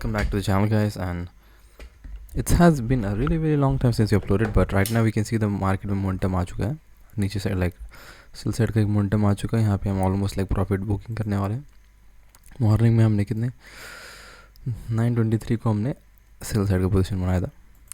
welcome back to the channel, guys. And it has been a really long time since we uploaded, but right now we can see the market में momentum आ चुका है. नीचे side like sell side का एक momentum आ चुका है. यहाँ पे हम ऑलमोस्ट लाइक प्रॉफिट बुकिंग करने वाले हैं. मॉर्निंग में हमने कितने 923 को हमने सेल साइड का पोजीशन बनाया था.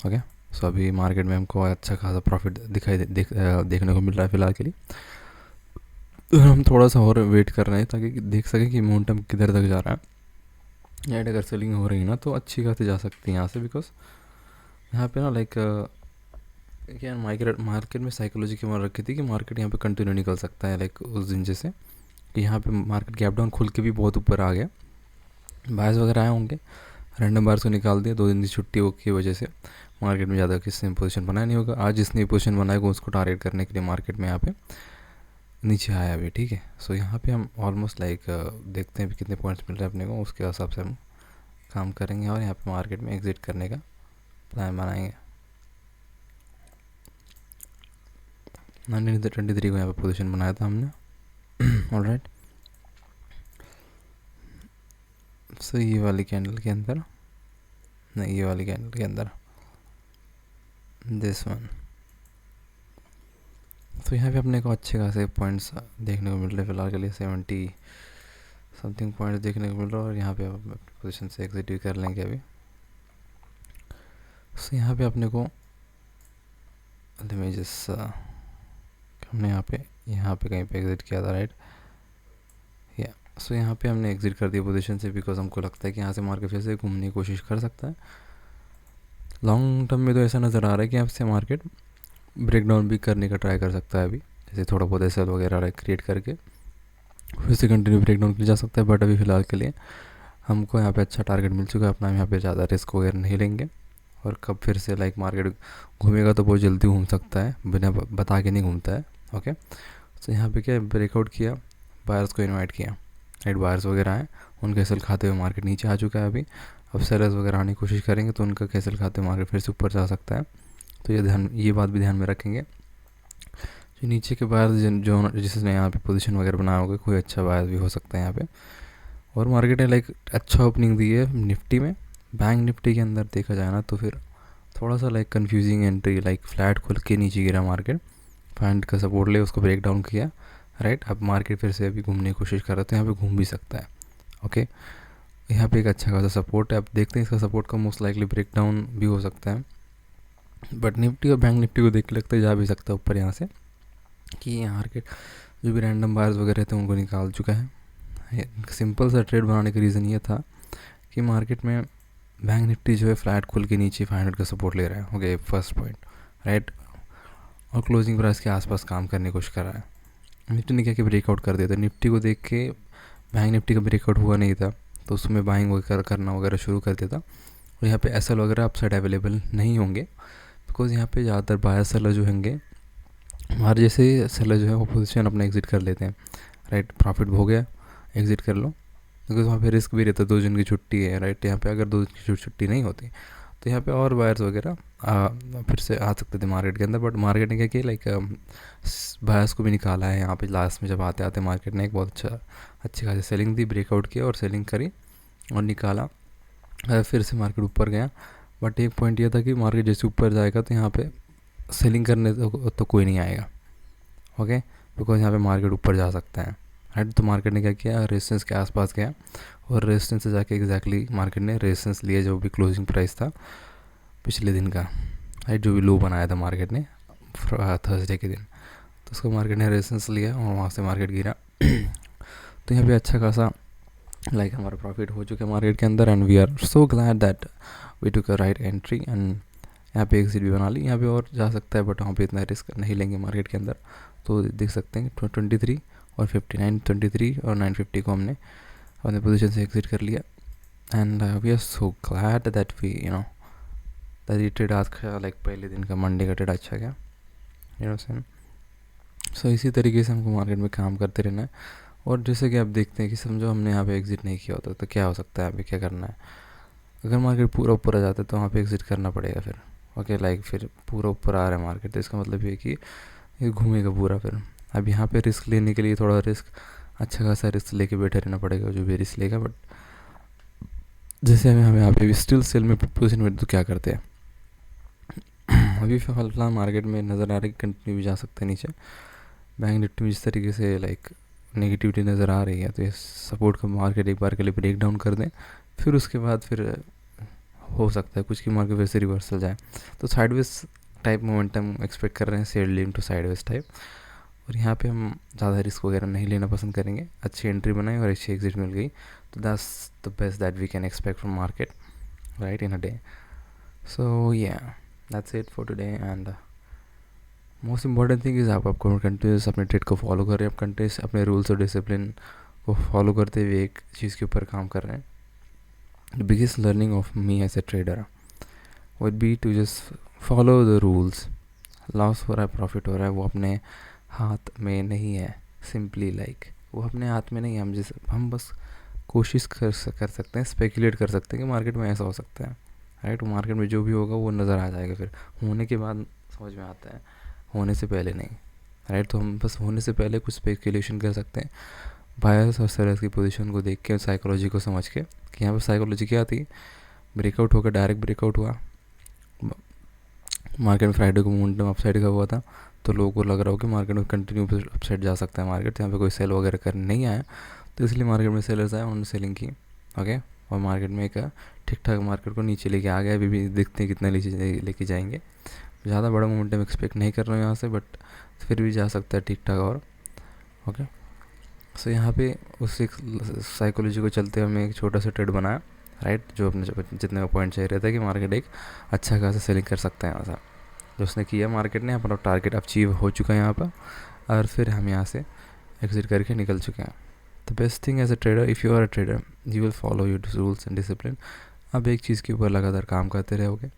ओके, सो अभी मार्केट में हमको अच्छा खासा प्रॉफिट देखने को मिल रहा है फिलहाल के लिए. तो हम थोड़ा सा और वेट कर रहे हैं ताकि देख सकें कि मोमेंटम किधर तक जा रहा है. एंड अगर सेलिंग हो रही है ना तो अच्छी खासी जा सकती है यहाँ से, बिकॉज यहाँ पे ना लाइक क्या मार्केट में साइकोलॉजी की मान रखी थी कि मार्केट यहाँ पे कंटिन्यू निकल सकता है लाइक उस दिन जैसे कि यहाँ पे मार्केट गैप डाउन खुल के भी बहुत ऊपर आ गया. बायर्स वगैरह आए होंगे, रैंडम बायर्स को निकाल दिया 2 दिन की छुट्टी की वजह से. मार्केट में ज़्यादा किसी ने पोजीशन बनाया नहीं होगा. आज जिसने पोजीशन बनाएगा उसको टारगेट करने के लिए मार्केट में यहाँ पे नीचे आया अभी. ठीक है, सो यहाँ पे हम ऑलमोस्ट लाइक देखते हैं कितने पॉइंट्स मिल रहे हैं अपने को, उसके हिसाब से हम काम करेंगे और यहाँ पे मार्केट में एग्जिट करने का प्लान बनाएंगे. 923 को यहाँ पे पोजीशन बनाया था हमने. ऑलराइट, सो ये वाली कैंडल के अंदर नहीं, ये वाली कैंडल के अंदर दिस वन. तो यहाँ पे अपने को अच्छे खासे पॉइंट्स देखने को मिल रहे हैं फिलहाल के लिए. 70 समथिंग पॉइंट्स देखने को मिल रहा है और यहाँ पे अपने पोजीशन से एग्जिट भी कर लेंगे अभी. सो यहाँ पे अपने को हमने यहाँ पे कहीं पे एग्जिट किया था, राइट. या सो यहाँ पे हमने एग्जिट कर दिया पोजीशन से, बिकॉज हमको लगता है कि यहाँ से मार्केट फिर से घूमने की कोशिश कर सकता है. लॉन्ग टर्म में तो ऐसा नज़र आ रहा है कि यहाँ से मार्केट ब्रेक डाउन भी करने का ट्राई कर सकता है अभी, जैसे थोड़ा बहुत एसएल वगैरह क्रिएट करके फिर से कंटिन्यू ब्रेक डाउन किया जा सकता है. बट अभी फ़िलहाल के लिए हमको यहाँ पे अच्छा टारगेट मिल चुका है अपना. यहाँ पे ज़्यादा रिस्क वगैरह नहीं लेंगे. और कब फिर से लाइक मार्केट घूमेगा तो बहुत जल्दी घूम सकता है, बिना बता के नहीं घूमता है. ओके, तो यहाँ पे क्या ब्रेकआउट किया, बायर्स को इनवाइट किया, राइट. बायर्स वगैरह आए, उनके एसएल खाते हुए मार्केट नीचे आ चुका है अभी. अब सेलर्स वगैरह आने की कोशिश करेंगे तो उनका एसएल खाते हुए मार्केट फिर से ऊपर जा सकता है. तो ये बात भी ध्यान में रखेंगे. जो नीचे के बायर्स जो जिसने यहाँ पे पोजीशन वगैरह बनाया होगा, कोई अच्छा बायर भी हो सकता है यहाँ पे. और मार्केट ने लाइक अच्छा ओपनिंग दी है निफ्टी में. बैंक निफ्टी के अंदर देखा जाए ना तो फिर थोड़ा सा like confusing entry, like flat खुल के नीचे गिरा मार्केट. 500 का सपोर्ट ले उसको ब्रेक डाउन किया, राइट. अब मार्केट फिर से अभी घूमने की कोशिश कर रहा है तो यहाँ पे घूम भी सकता है. ओके, यहाँ पे एक अच्छा खासा सपोर्ट है. अब देखते हैं इसका सपोर्ट का मोस्ट लाइकली ब्रेक डाउन भी हो सकता है. बट निफ्टी और बैंक निफ्टी को देख के लगता है जा भी सकता है ऊपर यहाँ से, कि यहाँ मार्केट जो भी रैंडम बायर्स वगैरह थे उनको निकाल चुका है. सिंपल सा ट्रेड बनाने का रीज़न ये था कि मार्केट में बैंक निफ्टी जो है फ्लैट खुल के नीचे 500 का सपोर्ट ले रहा है. Okay, first point, right. और क्लोजिंग प्राइस के आसपास काम करने की कोशिश कर रहा है. निफ्टी ने क्या कि ब्रेकआउट कर दिया था. निफ्टी को देख के बैंक निफ्टी का ब्रेकआउट हुआ नहीं था तो उसमें बाइंग वगैरह करना वगैरह शुरू कर दिया था. और यहाँ पे एसएल वगैरह अपसाइड अवेलेबल नहीं होंगे, बिकॉज यहाँ पे ज़्यादातर बायर सेलर जो होंगे, हमारे जैसे सेलर जो है वो पोजीशन अपना एग्जिट कर लेते हैं, राइट. प्रॉफिट हो गया, एग्जिट कर लो, बिकॉज वहाँ पे रिस्क भी रहता है. 2 दिन की छुट्टी है, राइट. यहाँ पे अगर 2 दिन की छुट्टी नहीं होती तो यहाँ पे और बायर्स वगैरह फिर से आ सकते थे मार्केट के अंदर. बट मार्केट ने क्या कि लाइक बायर्स को भी निकाला है यहाँ पे लास्ट में. जब आते आते मार्केट ने एक बहुत अच्छी खासी सेलिंग दी, ब्रेकआउट किया और सेलिंग करी और निकाला. फिर से मार्केट ऊपर गया. बट एक पॉइंट ये था कि मार्केट जैसे ऊपर जाएगा तो यहाँ पे सेलिंग करने तो कोई नहीं आएगा. ओके, बिकॉज यहाँ पे मार्केट ऊपर जा सकता है, राइट. तो मार्केट ने क्या किया, रेजिस्टेंस के आसपास गया और रेजिस्टेंस से जाके एग्जैक्टली मार्केट ने रेजिस्टेंस लिया जो भी क्लोजिंग प्राइस था पिछले दिन का, राइट. जो भी लो बनाया था मार्केट ने थर्सडे के दिन, तो उसको मार्केट ने रेजिस्टेंस लिया और वहाँ से मार्केट गिरा. तो यहाँ पे अच्छा खासा लाइक हमारा प्रॉफिट हो चुका है मार्केट के अंदर. And we are so glad that we took a right entry. एंड यहाँ पे एग्जिट भी बना ली. यहाँ पे और जा सकता है बट वहाँ पे इतना रिस्क नहीं लेंगे मार्केट के अंदर. तो देख सकते हैं 23 और 59, 23 और 950 को हमने अपने पोजीशन से एग्जिट कर लिया. And we are so glad that we that ये ट्रेड आज का लाइक पहले दिन का मंडे का ट्रेड अच्छा गया, सेम. सो इसी तरीके से हमको मार्केट में काम करते रहना है. और जैसे कि आप देखते हैं कि समझो हमने यहाँ पे एग्जिट नहीं किया होता तो क्या हो सकता है, अभी क्या करना है. अगर मार्केट पूरा ऊपर आ जाता है तो वहाँ पे एग्जिट करना पड़ेगा फिर. ओके, लाइक फिर पूरा ऊपर आ रहा है मार्केट तो इसका मतलब ये कि ये घूमेगा पूरा फिर. अब यहाँ पे रिस्क लेने के लिए थोड़ा रिस्क अच्छा खासा रिस्क लेके बैठे रहना पड़ेगा, जो भी रिस्क लेगा. बट जैसे हमें यहाँ पे भी स्टिल सेल में पोजीशन में तो क्या करते हैं, अभी फिलहाल मार्केट में नज़र आ रहा है कि कंटिन्यू भी जा सकते हैं नीचे। बैंक निफ्टी में जिस तरीके से लाइक नेगेटिविटी नज़र आ रही है, तो ये सपोर्ट का मार्केट एक बार के लिए ब्रेक डाउन कर दें, फिर उसके बाद फिर हो सकता है कुछ की मार्केट वैसे रिवर्सल जाए। तो साइडवेज टाइप मोमेंटम एक्सपेक्ट कर रहे हैं, sell lean to sideways type. और यहाँ पे हम ज़्यादा रिस्क वगैरह नहीं लेना पसंद करेंगे। अच्छी एंट्री बनाई और अच्छी एग्जिट मिल गई, तो that's the best that we can expect from market right in a day. So yeah that's it for today. And most important thing is आप कंटिन्यूस अपने ट्रेड को फॉलो कर रहे हैं, आप कंटिन्यूस अपने रूल्स और डिसिप्लिन को फॉलो करते हुए एक चीज़ के ऊपर काम कर रहे हैं। The biggest learning of me as a trader would be to just follow the rules. Loss हो रहा है, प्रॉफिट हो रहा है, वो अपने हाथ में नहीं है। सिंपली लाइक वो अपने हाथ में नहीं है। हम बस कोशिश कर सकते हैं, स्पेकुलेट कर सकते हैं कि मार्केट में ऐसा हो सकता है राइट। मार्केट में जो भी होगा वो नज़र आ जाएगा, फिर होने के बाद समझ में आता है, होने से पहले नहीं राइट। तो हम बस होने से पहले कुछ स्पेकुलेशन कर सकते हैं, बायर्स और सेलर्स की पोजीशन को देख के, साइकोलॉजी को समझ के कि यहाँ पर साइकोलॉजी क्या थी। ब्रेकआउट होकर डायरेक्ट ब्रेकआउट हुआ मार्केट में, फ्राइडे को मोमेंटम अपसाइड का हुआ था, तो लोगों को लग रहा हो कि मार्केट में कंटिन्यू अपसाइड जा सकता है मार्केट। यहाँ पे कोई सेल वगैरह करने नहीं आया, तो इसलिए मार्केट में सेलर्स आए, उन्होंने सेलिंग की ओके। और मार्केट में एक ठीक ठाक मार्केट को नीचे लेके आ गया। अभी भी देखते हैं कितना नीचे लेके जाएंगे। ज़्यादा बड़ा मोमेंटम एक्सपेक्ट नहीं कर रहा हूँ यहाँ से, बट फिर भी जा सकता है ठीक ठाक और ओके। सो यहाँ पे उस एक साइकोलॉजी को चलते हुए हमने एक छोटा सा ट्रेड बनाया राइट, जो अपने जितने का पॉइंट चाहिए रहता है कि मार्केट एक अच्छा खासा सेलिंग कर सकता है यहाँ से, जो उसने किया। मार्केट ने अपना टारगेट अचीव हो चुका है यहाँ पर, और फिर हम यहाँ से एग्जिट करके निकल चुके हैं। The best thing as a trader, if you are a trader, you will follow your rules and discipline. अब एक चीज़ के ऊपर लगातार काम करते रहोगे,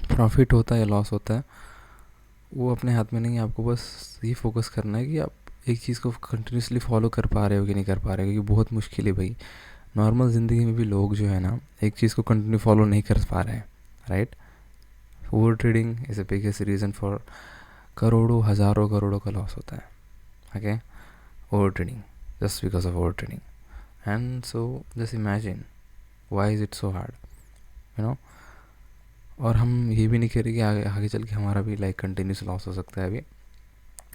प्रॉफिट होता है या लॉस होता है वो अपने हाथ में नहीं है। आपको बस ये फोकस करना है कि आप एक चीज़ को कंटिन्यूसली फॉलो कर पा रहे हो कि नहीं कर पा रहे हो, क्योंकि बहुत मुश्किल है भाई। नॉर्मल ज़िंदगी में भी लोग जो है ना, एक चीज़ को कंटिन्यू फॉलो नहीं कर पा रहे हैं right. Over trading is a biggest reason for करोड़ों हज़ारों करोड़ों का लॉस होता है okay. Over trading, just because of over trading. And so just imagine why is it so hard you know. और हम ये भी नहीं कह रहे कि आगे चल के हमारा भी लाइक कंटिन्यूस लॉस हो सकता है, अभी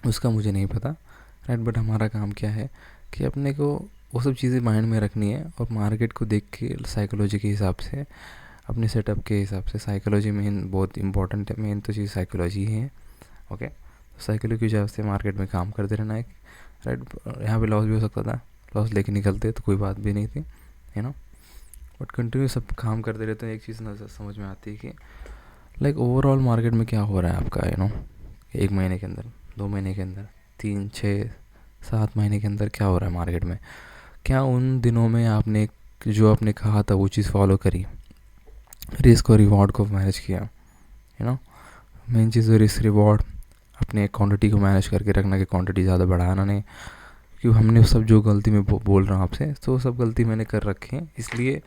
उसका मुझे नहीं पता राइट। बट हमारा काम क्या है कि अपने को वो सब चीज़ें माइंड में रखनी है, और मार्केट को देख के साइकोलॉजी के हिसाब से, अपने सेटअप के हिसाब से। साइकोलॉजी मेन बहुत इंपॉर्टेंट है, मेन तो चीज़ साइकोलॉजी ही है ओके। साइकोलॉजी के हिसाब से मार्केट में काम करते रहना है राइट। यहाँ पे लॉस भी हो सकता था, लॉस लेके निकलते तो कोई बात भी नहीं थी यू नो। बट कंटिन्यू सब काम करते रहते हैं, एक चीज़ नज़र समझ में आती है कि लाइक ओवरऑल मार्केट में क्या हो रहा है आपका यू नो। 1 महीने के अंदर, 2 महीने के अंदर, 3, 6, 7 महीने के अंदर क्या हो रहा है मार्केट में। क्या उन दिनों में आपने जो आपने कहा था वो चीज़ फॉलो करी, रिस्क और रिवॉर्ड को मैनेज किया you know. Main cheese risk reward, अपने क्वांटिटी को मैनेज करके रखना कि क्वांटिटी ज़्यादा बढ़ाना नहीं। क्योंकि हमने सब जो गलती मैं बोल रहा हूँ आपसे, तो सब गलती मैंने कर रखी है, इसलिए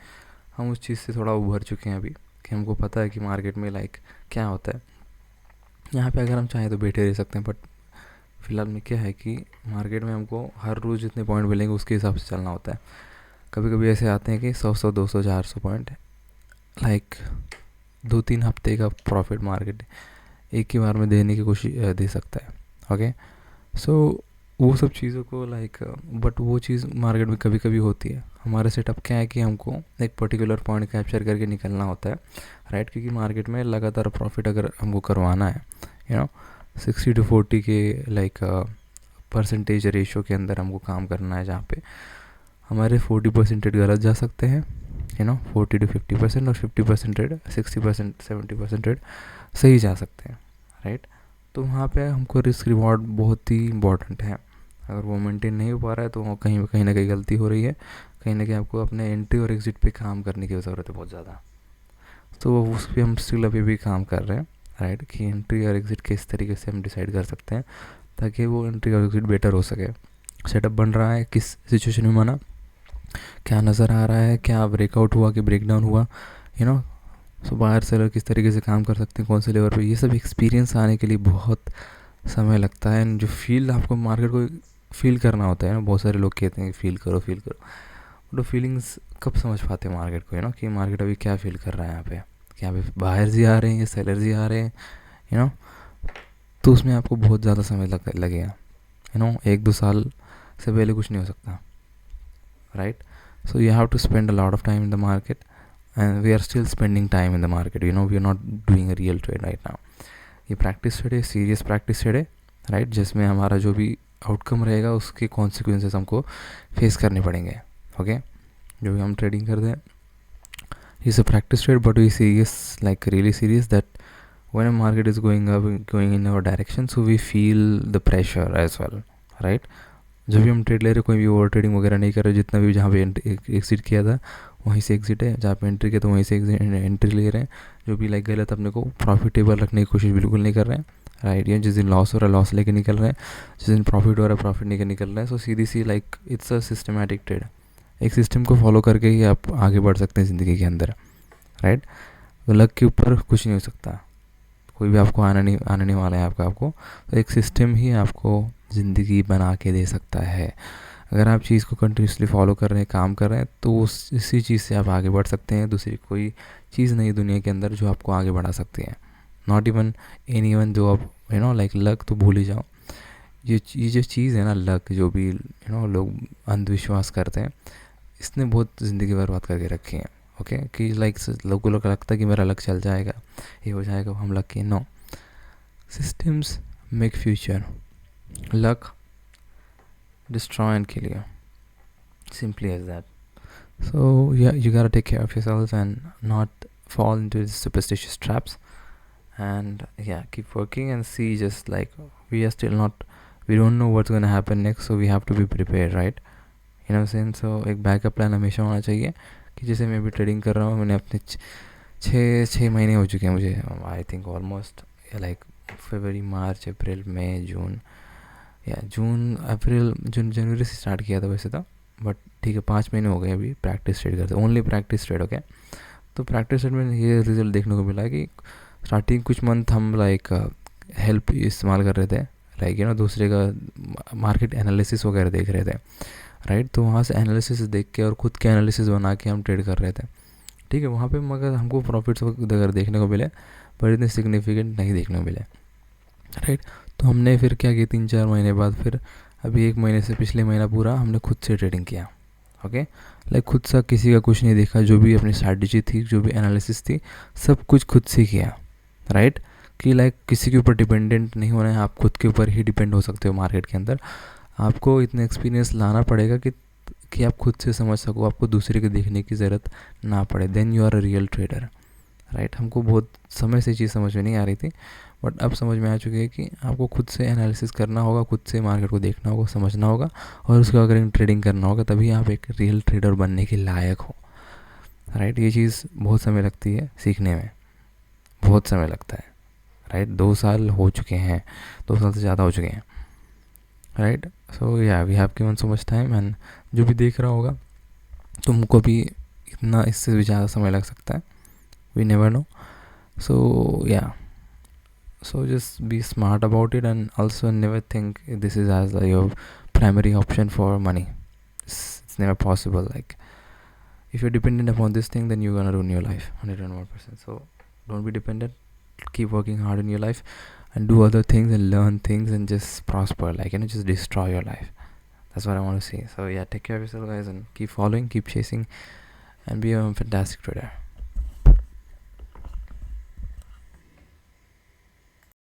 हम उस चीज़ से थोड़ा उभर चुके हैं अभी, कि हमको पता है कि मार्केट में लाइक क्या होता है। यहाँ पे अगर हम चाहें तो बैठे रह सकते हैं, बट फ़िलहाल में क्या है कि मार्केट में हमको हर रोज़ जितने पॉइंट मिलेंगे उसके हिसाब से चलना होता है। कभी कभी ऐसे आते हैं कि 100, 200, 400 पॉइंट लाइक 2-3 हफ्ते का प्रॉफिट मार्केट एक ही बार में देने की कोशिश दे सकता है ओके। सो वो सब चीज़ों को लाइक बट वो चीज़ मार्केट में कभी कभी होती है। हमारा सेटअप क्या है कि हमको एक पर्टिकुलर पॉइंट कैप्चर करके निकलना होता है राइट, क्योंकि मार्केट में लगातार प्रॉफिट अगर हमको करवाना है यू नो 60-40 के लाइक परसेंटेज रेशो के अंदर हमको काम करना है, जहाँ पे हमारे 40% ट्रेड गलत जा सकते हैं यू नो, 40-50% और 50% ट्रेड, 60%, 70% ट्रेड सही जा सकते हैं राइट। तो वहाँ पे हमको रिस्क रिवॉर्ड बहुत ही इम्पॉर्टेंट है। अगर वो मेंटेन नहीं हो पा रहा है तो वो कहीं ना कहीं गलती हो रही है, कहीं ना कहीं आपको अपने एंट्री और एग्जिट पे काम करने की ज़रूरत है बहुत ज़्यादा। तो उस पर हम स्टिल अभी भी काम कर रहे हैं राइट, कि एंट्री और एग्जिट किस तरीके से हम डिसाइड कर सकते हैं ताकि वो एंट्री और एग्जिट बेटर हो सके। सेटअप बन रहा है, किस सिचुएशन में बना, क्या नज़र आ रहा है, क्या ब्रेकआउट हुआ कि ब्रेकडाउन हुआ you know. So buyer seller किस तरीके से काम कर सकते हैं, कौन से लेवल पे, ये सब एक्सपीरियंस आने के लिए बहुत समय लगता है। जो फील आपको मार्केट को फील करना होता है ना, बहुत सारे लोग कहते हैं फील करो फील करो, तो फीलिंग्स कब समझ पाते हैं मार्केट को, कि मार्केट अभी क्या फील कर रहा है यहाँ पे, कि यहाँ पे बायर्स ही आ रहे हैं या सेलर्स ही आ रहे हैं, तो उसमें आपको बहुत ज़्यादा समय लगेगा, 1-2 साल से पहले कुछ नहीं हो सकता, right. So you have to spend a lot of time in the market, and we are still spending time in the market. We are not doing a real trade right now. ये practice trade है, serious practice trade है, right, जिसमें हमारा जो भी outcome रहेगा उसके consequences हमको फेस करने पड़ेंगे. ओके, जो भी हम ट्रेडिंग करते हैं is a practice trade, but we serious, like really serious, that when a market is going up, going in our direction, so we feel the pressure as well, right. जब भी हम trade ले रहे कोई भी over trading वगैरह नहीं कर रहे, जितना भी जहाँ पे एग्जिट किया था वहीं से एग्जिट है, जहाँ पे एंट्री किया तो वहीं से एंट्री ले रहे हैं. जो भी लाइक गलत अपने को प्रॉफिटेबल रखने की कोशिश बिल्कुल नहीं कर रहे हैं, राइट. या जिस दिन लॉस हो रहा है लॉस लेके निकल रहे हैं, जिस दिन प्रॉफिट हो रहा है प्रॉफिट लेके निकल रहे हैं. सो सीधी सी like it's a systematic trade. एक सिस्टम को फॉलो करके ही आप आगे बढ़ सकते हैं ज़िंदगी के अंदर, राइट. तो लक के ऊपर कुछ नहीं हो सकता, कोई भी आपको आना नहीं वाला है आपको. तो एक सिस्टम ही आपको ज़िंदगी बना के दे सकता है. अगर आप चीज़ को कंटिन्यूसली फॉलो कर रहे हैं, काम कर रहे हैं, तो इसी चीज़ से आप आगे बढ़ सकते हैं. दूसरी कोई चीज़ नहीं दुनिया के अंदर जो आपको आगे बढ़ा सकती है. Not even anyone. जो आप लाइक लक तो भूल ही जाओ. ये जो चीज़ है ना लक, जो भी लोग अंधविश्वास करते हैं, इसने बहुत ज़िंदगी बर्बाद करके रखी है. ओके, कि लाइक लोगों को लगता है कि मेरा लक चल जाएगा, ये हो जाएगा, हम लक के. No, systems make future, luck destroy and kill you, simply as that. So yeah, you gotta take care of yourselves and not fall into these superstitious traps, and yeah, keep working and see. Just like we are still not, we don't know what's gonna happen next, so we have to be prepared, right? You know what I'm saying? So एक backup plan हमेशा होना चाहिए. कि जैसे मैं भी trading कर रहा हूँ, मैंने अपने 6 महीने हो चुके हैं मुझे, आई थिंक ऑलमोस्ट, लाइक फरवरी, मार्च, अप्रैल, मई, जून, जनवरी से स्टार्ट किया था वैसे तो, बट ठीक है 5 महीने हो गए अभी प्रैक्टिस ट्रेड करते, ओनली प्रैक्टिस ट्रेड. ओके, तो प्रैक्टिस ट्रेड में ये रिजल्ट देखने को मिला कि स्टार्टिंग कुछ मंथ हम लाइक हेल्प इस्तेमाल कर रहे थे, लाइक दूसरे का मार्केट एनालिसिस वगैरह देख रहे थे, राइट. तो वहाँ से एनालिसिस देख के और ख़ुद के एनालिसिस बना के हम ट्रेड कर रहे थे, ठीक है. वहाँ पे मगर हमको प्रॉफिट्स वगैरह देखने को मिले, पर इतने सिग्निफिकेंट नहीं देखने को मिले, राइट. तो हमने फिर क्या किया, 3-4 महीने बाद फिर अभी 1 महीने से पिछले महीना पूरा हमने खुद से ट्रेडिंग किया. ओके, लाइक खुद सा, किसी का कुछ नहीं देखा. जो भी अपनी स्ट्रैटेजी थी, जो भी एनालिसिस थी, सब कुछ खुद से किया, राइट. कि लाइक किसी के ऊपर डिपेंडेंट नहीं होना है, आप खुद के ऊपर ही डिपेंड हो सकते हो मार्केट के अंदर. आपको इतना एक्सपीरियंस लाना पड़ेगा कि आप खुद से समझ सको, आपको दूसरे के देखने की ज़रूरत ना पड़े. Then you are a real trader, right. हमको बहुत समय से चीज़ समझ में नहीं आ रही थी, बट अब समझ में आ चुकी है कि आपको खुद से एनालिसिस करना होगा, खुद से मार्केट को देखना होगा, समझना होगा, और उसके अगर ट्रेडिंग करना होगा, तभी आप एक रियल ट्रेडर बनने के लायक हो, राइट. ये चीज़ बहुत समय लगती है सीखने में, बहुत समय लगता है, राइट. 2 साल हो चुके हैं, 2 साल से ज़्यादा हो चुके हैं, राइट. सो या we have given so much time, and जो भी देख रहा होगा तुमको भी इतना, इससे भी ज़्यादा समय लग सकता है. We never know. सो या, so just be smart about it, and also never think this is as your primary option for money. It's never possible. Like if you're dependent upon this thing, then you're gonna ruin your life 101%. So don't be dependent, keep working hard in your life and do other things and learn things and just prosper, like just destroy your life. That's what I want to say. So yeah, take care of yourself guys, and keep following, keep chasing, and be a fantastic trader.